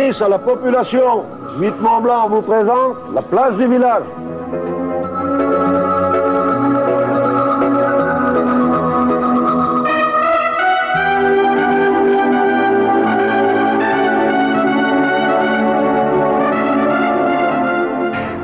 service à la population. Gîte Mont-Blanc vous présente la place du village.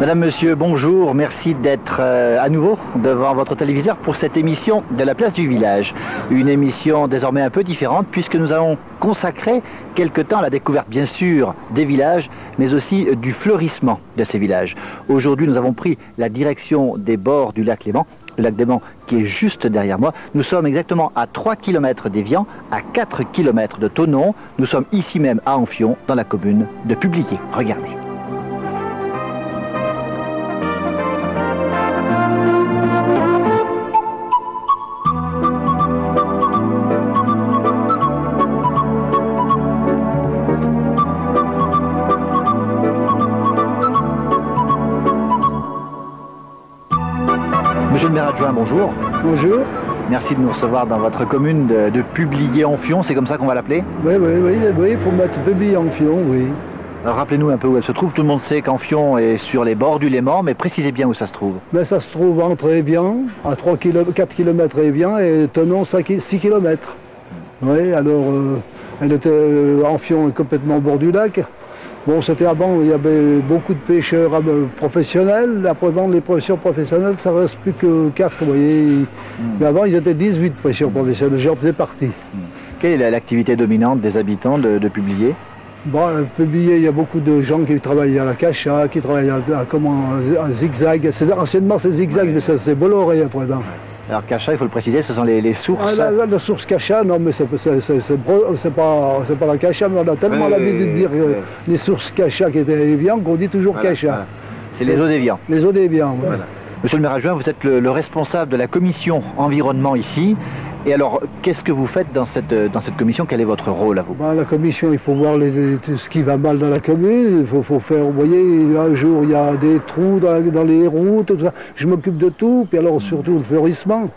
Madame, Monsieur, bonjour. Merci d'être à nouveau devant votre téléviseur pour cette émission de la place du village. Une émission désormais un peu différente puisque nous allons consacrer quelque temps à la découverte bien sûr des villages mais aussi du fleurissement de ces villages. Aujourd'hui nous avons pris la direction des bords du lac Léman. Le lac Léman qui est juste derrière moi. Nous sommes exactement à 3 km d'Évian, à 4 km de Thonon. Nous sommes ici même à Amphion dans la commune de Publier. Regardez. Monsieur le maire adjoint, bonjour. Bonjour. Merci de nous recevoir dans votre commune de Publier-Amphion, c'est comme ça qu'on va l'appeler? Oui, il faut mettre Publier-Amphion, oui. Alors rappelez-nous un peu où elle se trouve. Tout le monde sait qu'Amphion est sur les bords du Léman, mais précisez bien où ça se trouve. Mais ça se trouve entre Évian, à 4 km Évian, et Thonon, 6 km. Oui, alors, Amphion est complètement au bord du lac. Bon, c'était avant, il y avait beaucoup de pêcheurs professionnels. Après, dans les pêcheurs professionnels, ça ne reste plus que 4, vous voyez. Mais avant, ils étaient 18 pêcheurs professionnels, j'en faisais partie. Quelle est l'activité dominante des habitants de Publier? Bon, Publier, il y a beaucoup de gens qui travaillent à la cacha, qui travaillent à zigzag. Anciennement, c'est zigzag, mais c'est Bolloré après. Alors cacha, il faut le préciser, ce sont les sources. La source cacha, non, mais c'est pas la cacha, mais on a tellement l'habitude de dire les sources cacha qui étaient Évian qu'on dit toujours cacha. Voilà. C'est les eaux d'Évian. Les eaux d'Évian, voilà. Monsieur le maire adjoint, vous êtes le responsable de la commission environnement ici. Et alors, qu'est-ce que vous faites dans cette commission? Quel est votre rôle à vous? La commission, il faut voir ce qui va mal dans la commune. Il faut faire, vous voyez, un jour il y a des trous dans les routes, tout ça. Je m'occupe de tout. Puis alors surtout le fleurissement.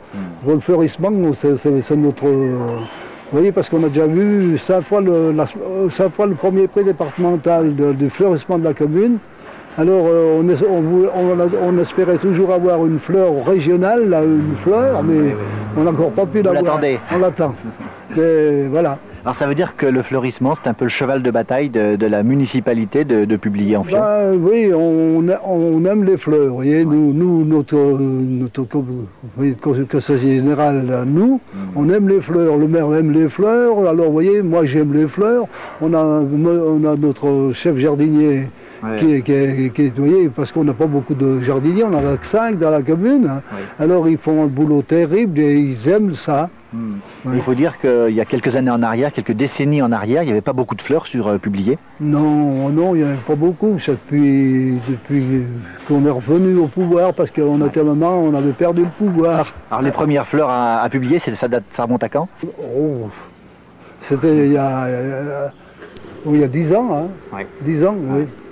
Le fleurissement, c'est notre... vous voyez, parce qu'on a déjà vu 5 fois le premier prix départemental du fleurissement de la commune. Alors on espérait toujours avoir une fleur régionale, une fleur, mais on n'a encore pas pu l'avoir. On l'attend. Mais voilà. Alors ça veut dire que le fleurissement, c'est un peu le cheval de bataille de la municipalité de Publier-Amphion. Oui, on aime les fleurs. Vous voyez, nous, notre conseil général, on aime les fleurs. Le maire aime les fleurs. Alors vous voyez, moi j'aime les fleurs. On a notre chef jardinier. Qui vous voyez, parce qu'on n'a pas beaucoup de jardiniers, on en a que 5 dans la commune. Alors ils font un boulot terrible et ils aiment ça. Il faut dire qu'il y a quelques années en arrière, quelques décennies en arrière, il n'y avait pas beaucoup de fleurs sur Publier. Non, il n'y en avait pas beaucoup. C'est depuis qu'on est revenu au pouvoir, parce qu'on était moment, on avait perdu le pouvoir. Alors les premières fleurs à Publier, ça remonte à quand? C'était il y a 10 ans, hein. 10 ans,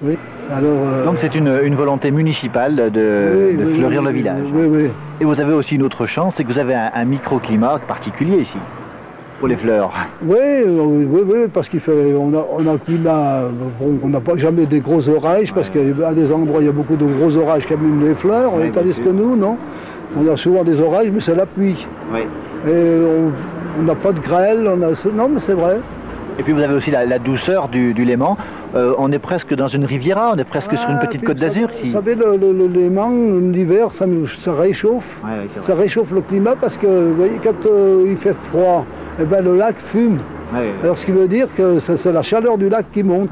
oui. Alors, donc c'est une volonté municipale de fleurir le village. Oui. Et vous avez aussi une autre chance, c'est que vous avez un microclimat particulier ici, pour les fleurs. Oui, parce on a un climat, on n'a pas jamais des gros orages, parce qu'à des endroits il y a beaucoup de gros orages qui abîment les fleurs, tandis que nous, non. On a souvent des orages, mais c'est la pluie. Et on n'a pas de grêle, non mais c'est vrai. Et puis vous avez aussi la douceur du Léman. On est presque dans une riviera, on est presque sur une petite côte d'Azur ici. Vous savez, le Léman, l'hiver, ça réchauffe. Ça réchauffe le climat parce que, vous voyez, quand il fait froid, le lac fume. Alors ce qui veut dire que c'est la chaleur du lac qui monte.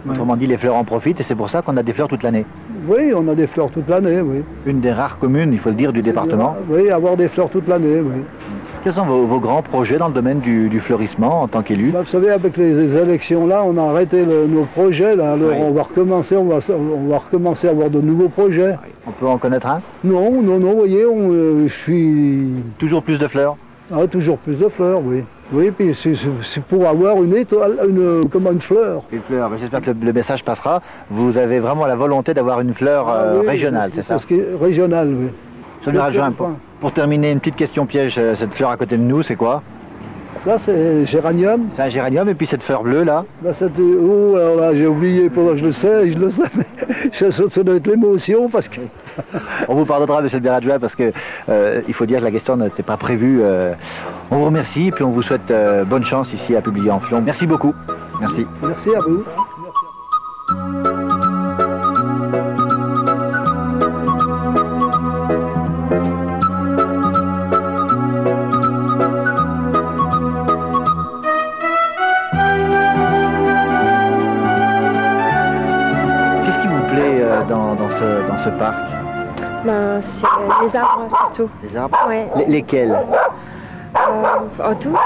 Autrement dit, les fleurs en profitent et c'est pour ça qu'on a des fleurs toute l'année. Oui, on a des fleurs toute l'année, oui. Une des rares communes, il faut le dire, du département. Oui, avoir des fleurs toute l'année, oui. Quels sont vos grands projets dans le domaine du fleurissement en tant qu'élu? Vous savez, avec les élections là, on a arrêté nos projets. Là. Alors on va recommencer à avoir de nouveaux projets. On peut en connaître un? Non, vous voyez, je suis... Toujours plus de fleurs? Toujours plus de fleurs, oui. Oui, puis c'est pour avoir une étoile, comme une fleur. Une fleur, j'espère que le message passera. Vous avez vraiment la volonté d'avoir une fleur régionale, c'est ça? Régionale, oui. Monsieur le maire adjoint, pour terminer, une petite question piège, cette fleur à côté de nous, c'est quoi? Ça, c'est géranium. C'est un géranium, et puis cette fleur bleue là. Là, oh, alors là, j'ai oublié, pendant je le sais, mais ça doit être l'émotion, parce que... On vous pardonnera, monsieur Beradjoua, parce que il faut dire que la question n'était pas prévue. On vous remercie, et puis on vous souhaite bonne chance ici à Publier en Fion. Merci beaucoup. Merci. Merci à vous. Qu'est-ce qui vous plaît dans ce parc? Ben, c'est les arbres surtout. Les arbres? Ouais. Lesquels? Tous.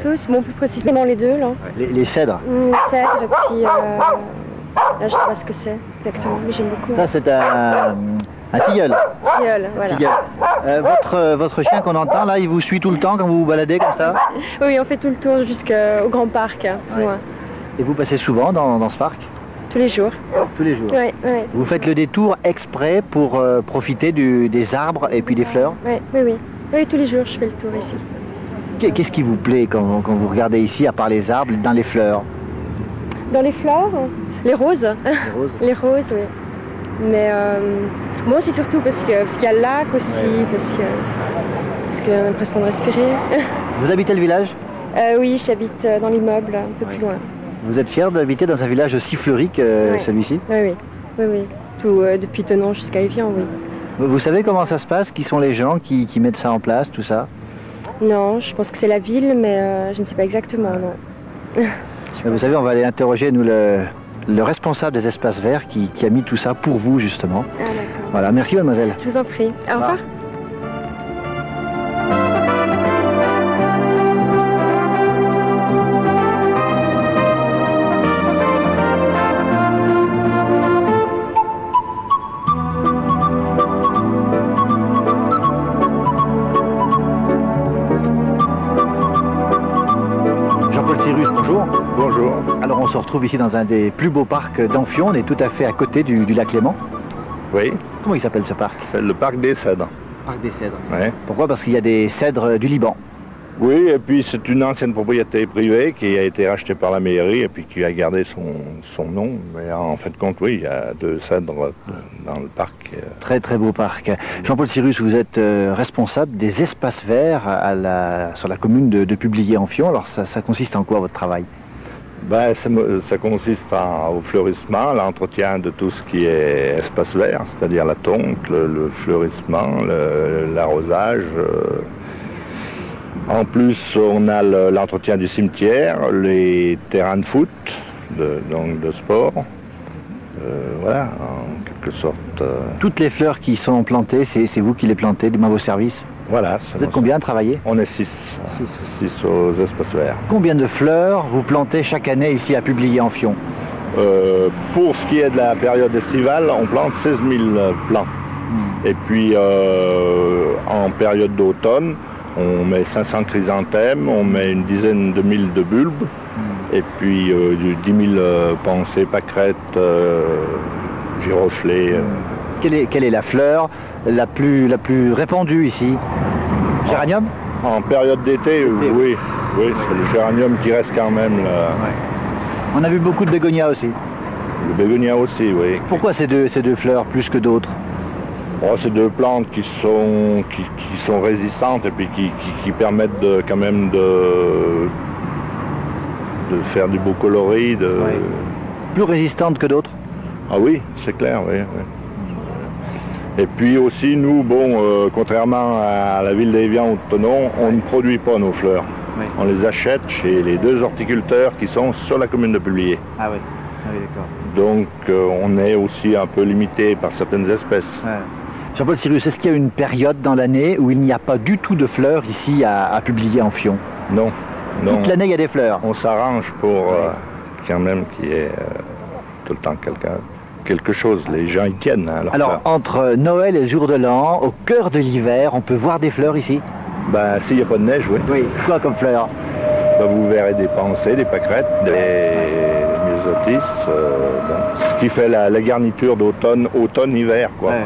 Tous. Bon, plus précisément les deux là. Les cèdres? Les cèdres et puis là je sais pas ce que c'est exactement, mais j'aime beaucoup. Ça c'est un tilleul. Tilleul, voilà. Tilleul. Votre chien qu'on entend là, il vous suit tout le temps quand vous vous baladez comme ça? Oui, on fait tout le tour jusqu'au grand parc. Ouais. Ouais. Et vous passez souvent dans ce parc? Tous les jours. Tous les jours? Oui, oui. Vous faites le détour exprès pour profiter des arbres et puis des fleurs? Oui, oui, oui. Oui, tous les jours je fais le tour ici. Qu'est-ce qui vous plaît quand vous regardez ici, à part les arbres, dans les fleurs? Dans les fleurs, les roses. Les roses? Les roses, oui. Mais moi c'est surtout parce qu'il y a le lac aussi, Ouais. parce qu'on a l'impression de respirer. Vous habitez le village? Oui, j'habite dans l'immeuble, un peu plus loin. Vous êtes fier d'habiter dans un village aussi fleuri que Ouais. celui-ci? Oui, oui. Oui, oui. Tout, depuis Tenon jusqu'à Évian, oui. Vous savez comment ça se passe? Qui sont les gens qui mettent ça en place, tout ça? Non, je pense que c'est la ville, mais je ne sais pas exactement, non. Mais vous savez, on va aller interroger nous le responsable des espaces verts qui a mis tout ça pour vous justement. Ah, d'accord. Voilà, merci mademoiselle. Je vous en prie. Au revoir. Jean-Paul Cyrus, bonjour. Bonjour. Alors on se retrouve ici dans un des plus beaux parcs d'Amphion, on est tout à fait à côté du lac Léman. Oui, Comment il s'appelle ce parc? c'est le parc des Cèdres. Parc des Cèdres. Ouais. Pourquoi? Parce qu'il y a des cèdres du Liban. Oui, et puis c'est une ancienne propriété privée qui a été rachetée par la mairie et puis qui a gardé son nom. Mais en fait de compte, oui, il y a 2 cèdres dans le parc. Très très beau parc. Jean-Paul Cyrus, vous êtes responsable des espaces verts sur la commune de Publier-en-Fion. Alors ça consiste en quoi votre travail? Ben, ça consiste au fleurissement, l'entretien de tout ce qui est espace vert, c'est-à-dire la tonte, le fleurissement, l'arrosage. En plus, on a l'entretien du cimetière, les terrains de foot, donc de sport. Voilà, en quelque sorte. Toutes les fleurs qui sont plantées, c'est vous qui les plantez dans vos services? Voilà. Vous êtes combien à travailler? On est 6. 6 aux espaces verts. Combien de fleurs vous plantez chaque année ici à Publier-en-Fion? Pour ce qui est de la période estivale, on plante 16 000 plants. Et puis, en période d'automne, on met 500 chrysanthèmes, on met une dizaine de mille de bulbes, et puis 10 000 pensées, pâquerettes, giroflées. Quelle est la fleur la plus répandue ici? Géranium? En période d'été, oui, c'est le géranium qui reste quand même. On a vu beaucoup de bégonias aussi. Le bégonia aussi, oui. Pourquoi ces deux fleurs plus que d'autres? Oh, c'est 2 plantes qui sont résistantes et puis qui permettent quand même de faire du beau coloris. Plus résistantes que d'autres? Ah oui, c'est clair, oui. Et puis aussi, nous, contrairement à la ville d'Évian ou de Tenon, on ne produit pas nos fleurs. Oui. On les achète chez les 2 horticulteurs qui sont sur la commune de Publier. Ah oui, d'accord. Donc on est aussi un peu limité par certaines espèces. Ouais. Jean-Paul Cyrus, est-ce qu'il y a une période dans l'année où il n'y a pas du tout de fleurs ici à Publier-en-Fion? Non. Toute l'année il y a des fleurs? On s'arrange pour quand même qu'il y ait tout le temps quelque chose. Les gens y tiennent. Alors, entre Noël et le jour de l'an, au cœur de l'hiver, on peut voir des fleurs ici? Ben, s'il n'y a pas de neige, oui. Oui. Quoi comme fleurs? Ben, vous verrez des pensées, des pâquerettes, des myosotis, ce qui fait la garniture d'automne, hiver, quoi. Ouais.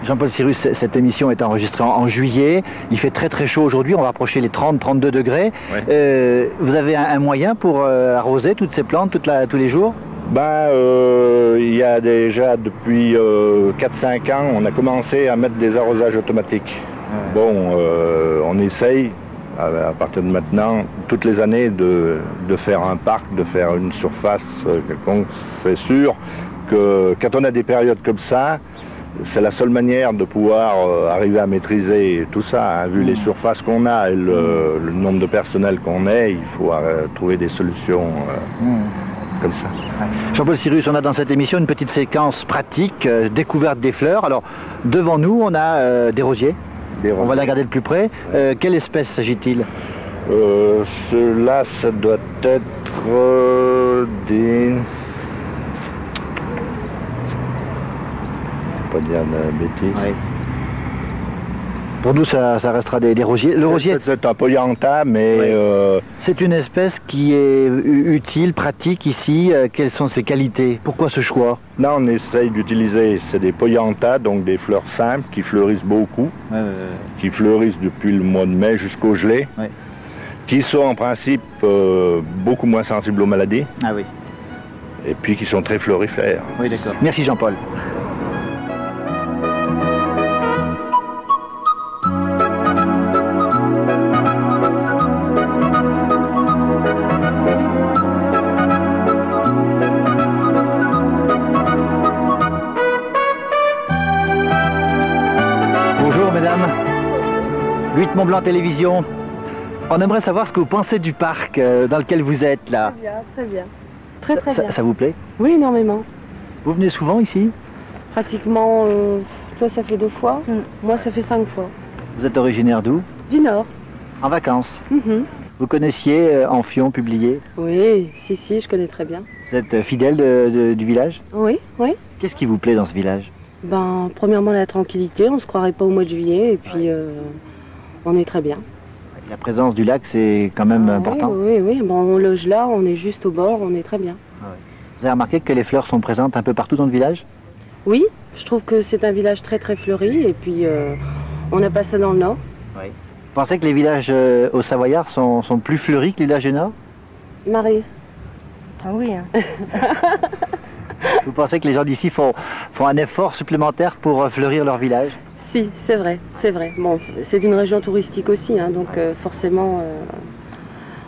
Jean-Paul Cyrus, cette émission est enregistrée en juillet. Il fait très très chaud aujourd'hui, on va approcher les 30-32 degrés. Ouais. Vous avez un moyen pour arroser toutes ces plantes tous les jours? Il y a déjà depuis 4-5 ans, on a commencé à mettre des arrosages automatiques. Ouais. Bon, on essaye à partir de maintenant, toutes les années, de faire un parc, de faire une surface quelconque. C'est sûr que quand on a des périodes comme ça, c'est la seule manière de pouvoir arriver à maîtriser tout ça. Hein. Vu les surfaces qu'on a et le nombre de personnel qu'on est, il faut trouver des solutions comme ça. Jean-Paul Cyrus, on a dans cette émission une petite séquence pratique, découverte des fleurs. Alors, devant nous, on a des rosiers. On va les regarder de plus près. Quelle espèce s'agit-il? Ceux-là, ça doit être des... Pas dire de bêtises. Oui. Pour nous, ça restera des rosiers. Le rosier, c'est un polyantha, mais... Oui. C'est une espèce qui est utile, pratique ici. Quelles sont ses qualités? Pourquoi ce choix? Là, on essaye d'utiliser, c'est des polyantha, donc des fleurs simples qui fleurissent beaucoup, qui fleurissent depuis le mois de mai jusqu'au gelé, qui sont en principe beaucoup moins sensibles aux maladies. Ah oui. Et puis qui sont très florifères. Oui, d'accord. Merci Jean-Paul. Mont-Blanc Télévision. On aimerait savoir ce que vous pensez du parc dans lequel vous êtes là. Très bien, très bien. Très bien. Ça vous plaît? Oui, énormément. Vous venez souvent ici? Pratiquement, toi ça fait 2 fois, moi ça fait 5 fois. Vous êtes originaire d'où? Du Nord. En vacances? Vous connaissiez Amphion publié? Oui, si, je connais très bien. Vous êtes fidèle du village? Oui. Qu'est-ce qui vous plaît dans ce village? Premièrement la tranquillité, on ne se croirait pas au mois de juillet et puis on est très bien. La présence du lac, c'est quand même important. Oui. On loge là, on est juste au bord, on est très bien. Vous avez remarqué que les fleurs sont présentes un peu partout dans le village? Oui, je trouve que c'est un village très très fleuri et puis on n'a pas ça dans le Nord. Oui. Vous pensez que les villages au Savoyard sont plus fleuris que les villages du Nord? Marie? Ah oui. Hein. Vous pensez que les gens d'ici font un effort supplémentaire pour fleurir leur village? Si, c'est vrai. Bon, c'est une région touristique aussi, hein, donc forcément,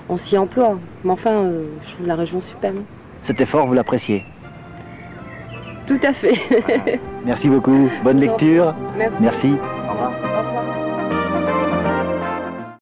on s'y emploie. Mais enfin, je trouve la région superbe. Cet effort, vous l'appréciez? Tout à fait. Merci beaucoup. Bonne lecture. Merci. Merci. Au revoir.